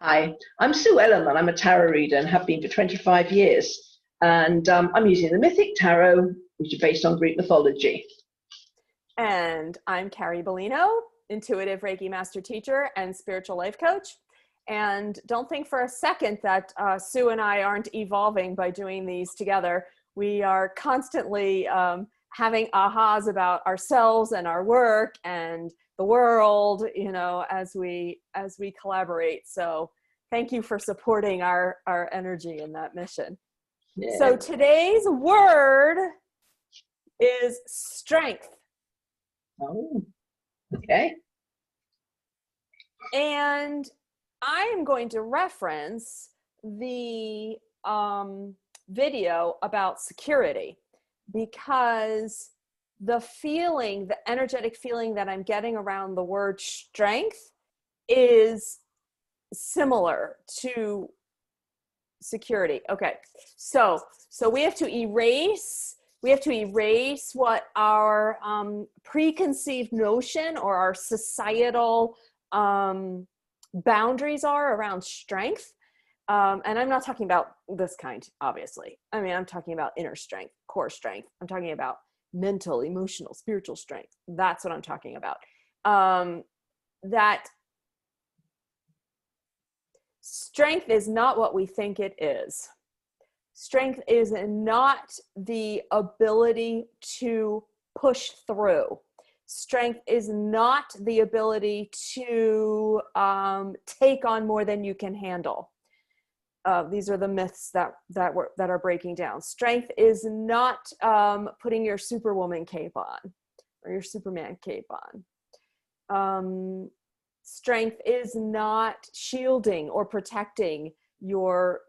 Hi, I'm Sue Ellam and I'm a tarot reader and have been for 25 years. And I'm using the Mythic Tarot, which is based on Greek mythology. And I'm Carrie Beleno, intuitive Reiki master teacher and spiritual life coach. And don't think for a second that Sue and I aren't evolving by doing these together. We are constantly having ahas about ourselves and our work and the world, you know, as we collaborate. So thank you for supporting our energy in that mission. Yeah. So today's word is strength. Oh, okay. And I am going to reference the video about security, because the feeling, the energetic feeling that I'm getting around the word strength is similar to security. Okay, so we have to erase what our preconceived notion or our societal boundaries are around strength. And I'm not talking about this kind, obviously. I mean, I'm talking about inner strength, core strength. I'm talking about mental, emotional, spiritual strength. That's what I'm talking about. That strength is not what we think it is. Strength is not the ability to push through. Strength is not the ability to take on more than you can handle. These are the myths that are breaking down. Strength is not putting your Superwoman cape on or your Superman cape on. Strength is not shielding or protecting your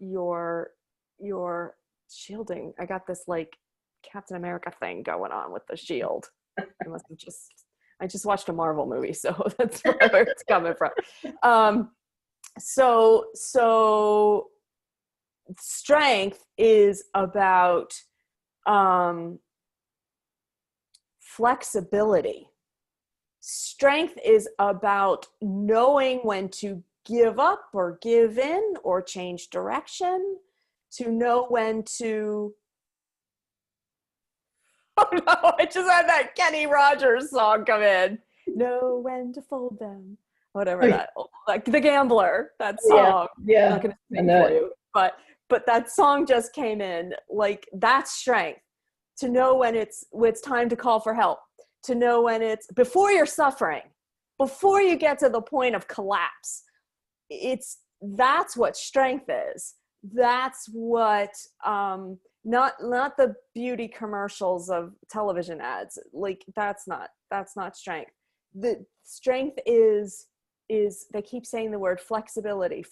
shielding. I got this like Captain America thing going on with the shield. I just watched a Marvel movie, so that's where it's coming from. So strength is about flexibility. Strength is about knowing when to give up or give in or change direction, to know when to... Oh no, I just had that Kenny Rogers song come in. Know when to fold them. Whatever that, like The Gambler, that song. Yeah. I'm not gonna sing for you, but that song just came in. Like, that's strength. To know when it's time to call for help. To know when it's before you're suffering, before you get to the point of collapse. That's what strength is. That's what not the beauty commercials of television ads. Like, that's not strength. The strength is they keep saying the word flexibility.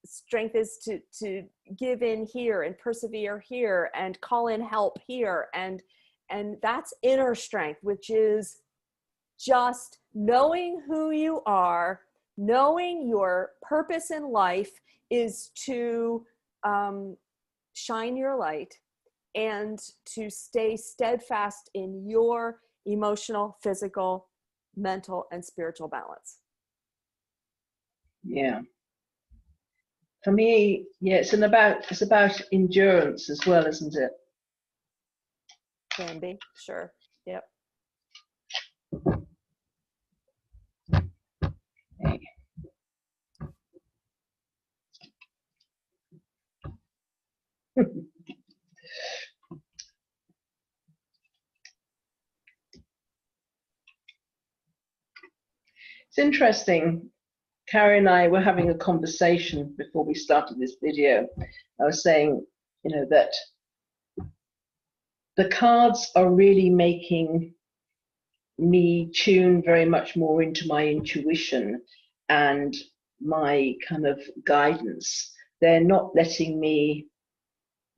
Strength is to give in here and persevere here and call in help here, and that's inner strength, which is just knowing who you are, knowing your purpose in life is to shine your light and to stay steadfast in your emotional, physical, mental, and spiritual balance. Yeah. For me, yeah, it's about endurance as well, isn't it? Can be, sure. Yep. Okay. It's interesting. Carrie and I were having a conversation before we started this video. I was saying, you know, that the cards are really making me tune very much more into my intuition and my kind of guidance. They're not letting me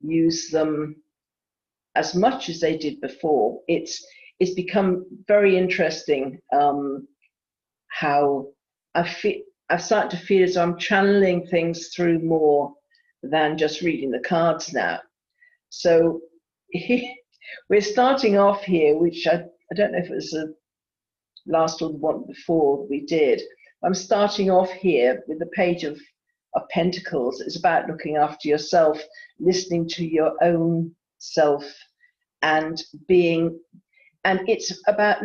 use them as much as they did before. It's become very interesting how I've started to feel as though I'm channeling things through more than just reading the cards now. So we're starting off here, which I don't know if it was the last or the one before we did, I'm starting off here with the Page of Pentacles. It's about looking after yourself, listening to your own self, and it's about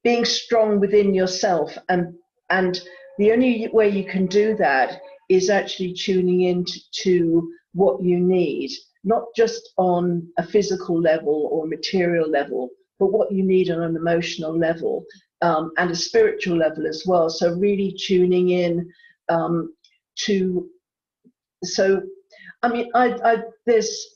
being strong within yourself, and the only way you can do that is actually tuning in to what you need, not just on a physical level or material level, but what you need on an emotional level, and a spiritual level as well. So really tuning in there's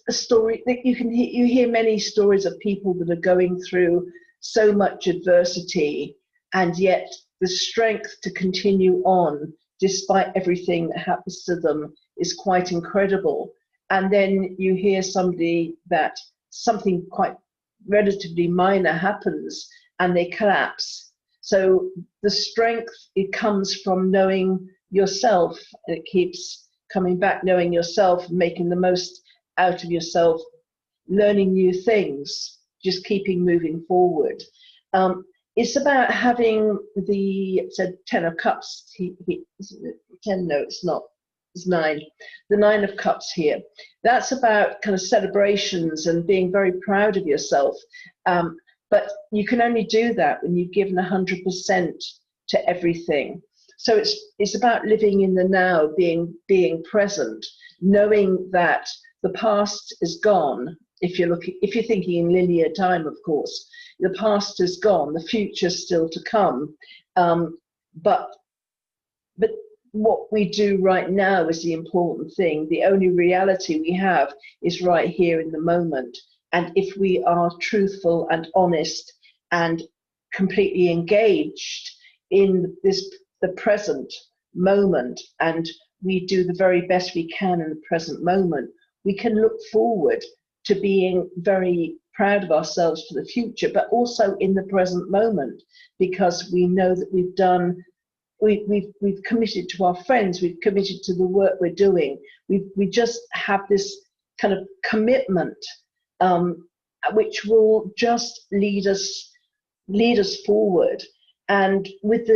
a story that you hear many stories of people that are going through so much adversity, and yet the strength to continue on despite everything that happens to them is quite incredible. And then you hear somebody that something quite relatively minor happens and they collapse. So the strength, it comes from knowing yourself, and it keeps coming back, knowing yourself, making the most out of yourself, learning new things, just keeping moving forward. It's about having it's a 10 of cups. 10, no, it's not. It's 9. The 9 of cups here. That's about kind of celebrations and being very proud of yourself. But you can only do that when you've given 100% to everything. So it's about living in the now, being present, knowing that the past is gone. If you're thinking in linear time, of course, the past is gone, the future's still to come. But what we do right now is the important thing. The only reality we have is right here in the moment. And if we are truthful and honest and completely engaged in the present moment, and we do the very best we can in the present moment, we can look forward to being very proud of ourselves for the future, but also in the present moment, because we know that we've committed to our friends, we've committed to the work we're doing. We just have this kind of commitment, which will just lead us forward. And with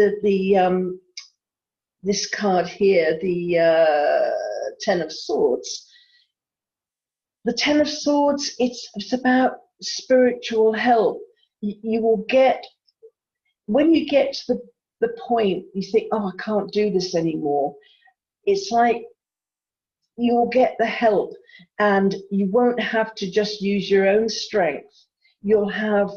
this card here, the 10 of Swords. The 10 of Swords, it's about spiritual help. You will get, when you get to the point you think, oh, I can't do this anymore, it's like you'll get the help, and you won't have to just use your own strength. You'll have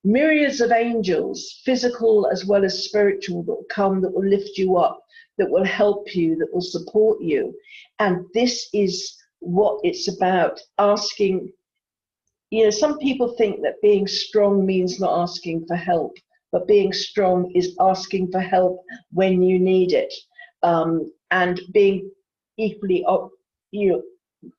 myriads of angels, physical as well as spiritual, that will come, that will lift you up, that will help you, that will support you. And this is what it's about, asking. Some people think that being strong means not asking for help, but being strong is asking for help when you need it, and being equally,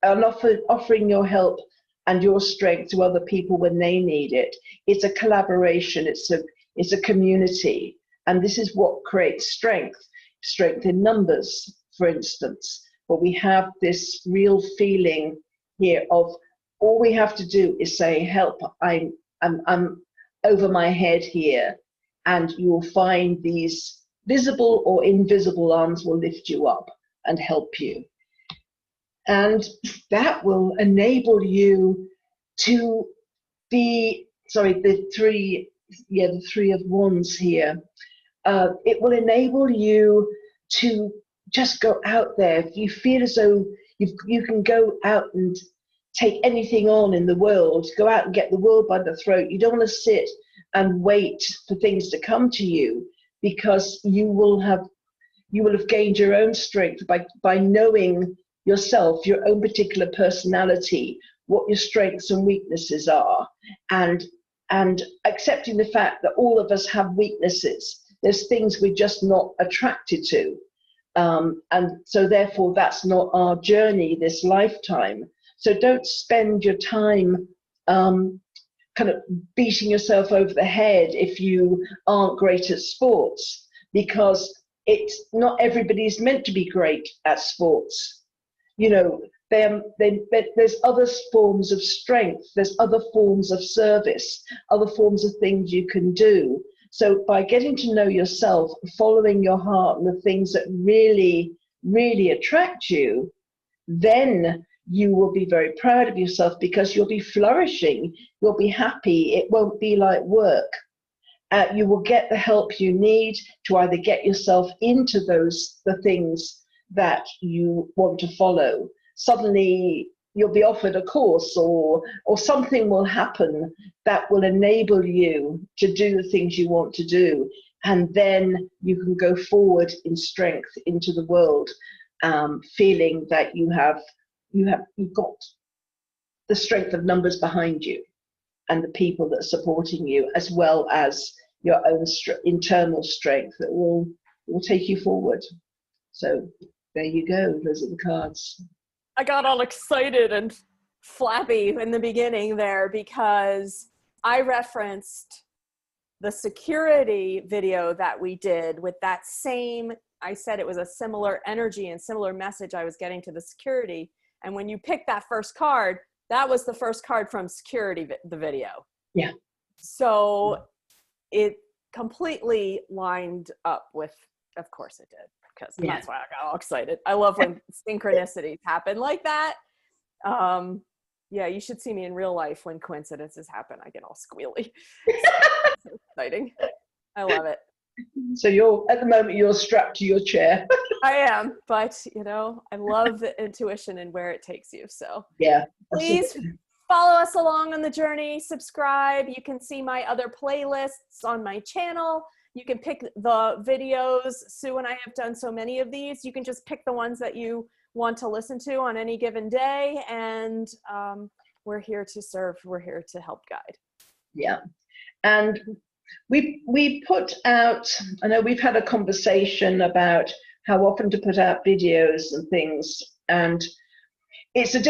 offering your help and your strength to other people when they need it. It's a collaboration. It's a community, and this is what creates strength in numbers, for instance. But we have this real feeling here of all we have to do is say, help, I'm over my head here, and you will find these visible or invisible arms will lift you up and help you. And that will enable you to be, the three of wands here. It will enable you to just go out there. If you feel as though you can go out and take anything on in the world, go out and get the world by the throat. You don't want to sit and wait for things to come to you, because you will have gained your own strength by knowing yourself, your own particular personality, what your strengths and weaknesses are, and accepting the fact that all of us have weaknesses. There's things we're just not attracted to. And so therefore that's not our journey this lifetime. So don't spend your time kind of beating yourself over the head if you aren't great at sports, because it's not everybody's meant to be great at sports. there's other forms of strength, there's other forms of service, other forms of things you can do. So by getting to know yourself, following your heart and the things that really, really attract you, then you will be very proud of yourself because you'll be flourishing, you'll be happy, it won't be like work. You will get the help you need to either get yourself into the things that you want to follow. Suddenly you'll be offered a course or something will happen that will enable you to do the things you want to do. And then you can go forward in strength into the world, feeling that you've got the strength of numbers behind you and the people that are supporting you, as well as your own internal strength that will take you forward. So there you go. Those are the cards. I got all excited and flappy in the beginning there because I referenced the security video that we did with that same, I said it was a similar energy and similar message I was getting to the security. And when you pick that first card, that was the first card from security, the video. Yeah. So it completely lined up with, of course it did, because that's why I got all excited. I love when synchronicities happen like that. Yeah, you should see me in real life when coincidences happen. I get all squealy. So exciting. I love it. So at the moment you're strapped to your chair. I am, but I love the intuition and where it takes you. So yeah, please absolutely. Follow us along on the journey, subscribe. You can see my other playlists on my channel. You can pick the videos. Sue and I have done so many of these. You can just pick the ones that you want to listen to on any given day. And we're here to serve. We're here to help guide. Yeah. And we put out, I know we've had a conversation about how often to put out videos and things. And it's a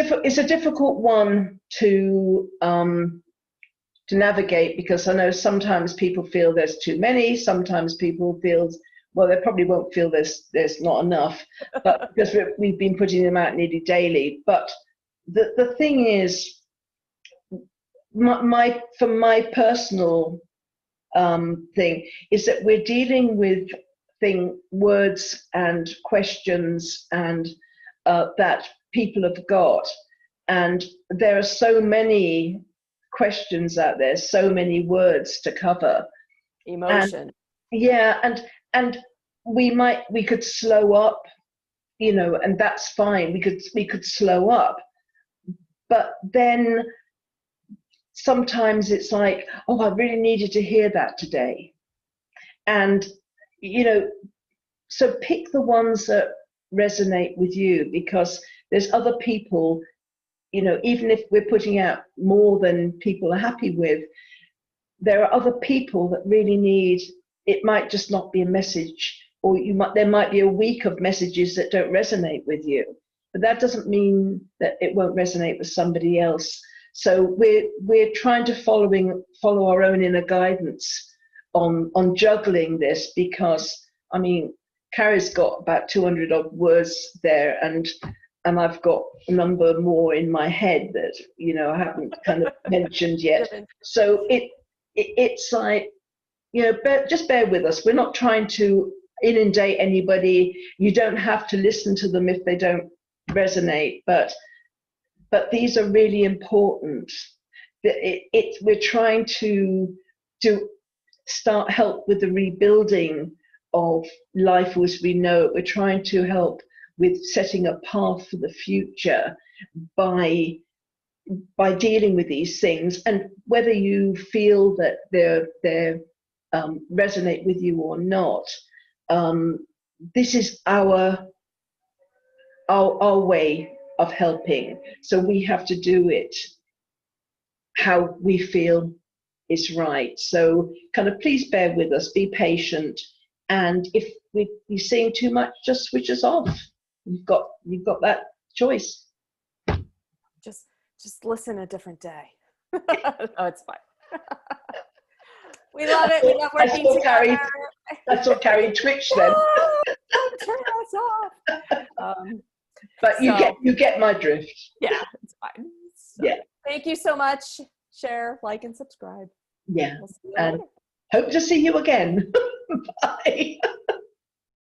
difficult one to navigate, because I know sometimes people feel there's too many. Sometimes people feel, well, they probably won't feel there's not enough, but because we've been putting them out nearly daily. But the thing is, from my personal thing is that we're dealing with words and questions and that people have got, and there are so many questions out there, so many words to cover, emotion. And we could slow up, and that's fine. We could slow up, but then sometimes it's like, oh, I really needed to hear that today. And so pick the ones that resonate with you, because there's other people, even if we're putting out more than people are happy with, there are other people that really need, it might just not be a message, or there might be a week of messages that don't resonate with you, but that doesn't mean that it won't resonate with somebody else. So we're trying to follow our own inner guidance on juggling this, because Carrie's got about 200 odd words there, and I've got a number more in my head that I haven't kind of mentioned yet. So it's like, just bear with us. We're not trying to inundate anybody. You don't have to listen to them if they don't resonate, but these are really important. We're trying to help with the rebuilding of life as we know it. We're trying to help with setting a path for the future by dealing with these things, and whether you feel that they resonate with you or not, this is our way of helping. So we have to do it how we feel is right. So kind of please bear with us, be patient, and if you're seeing too much, just switch us off. You've got that choice. Just listen a different day. Oh, it's fine. We love it. We love working together. That's what Carrie twitched then. Don't turn us off. But you get my drift. Yeah, it's fine. So, Yeah. thank you so much. Share, like, and subscribe. Yeah. We'll see you And later. hope to see you again. Bye.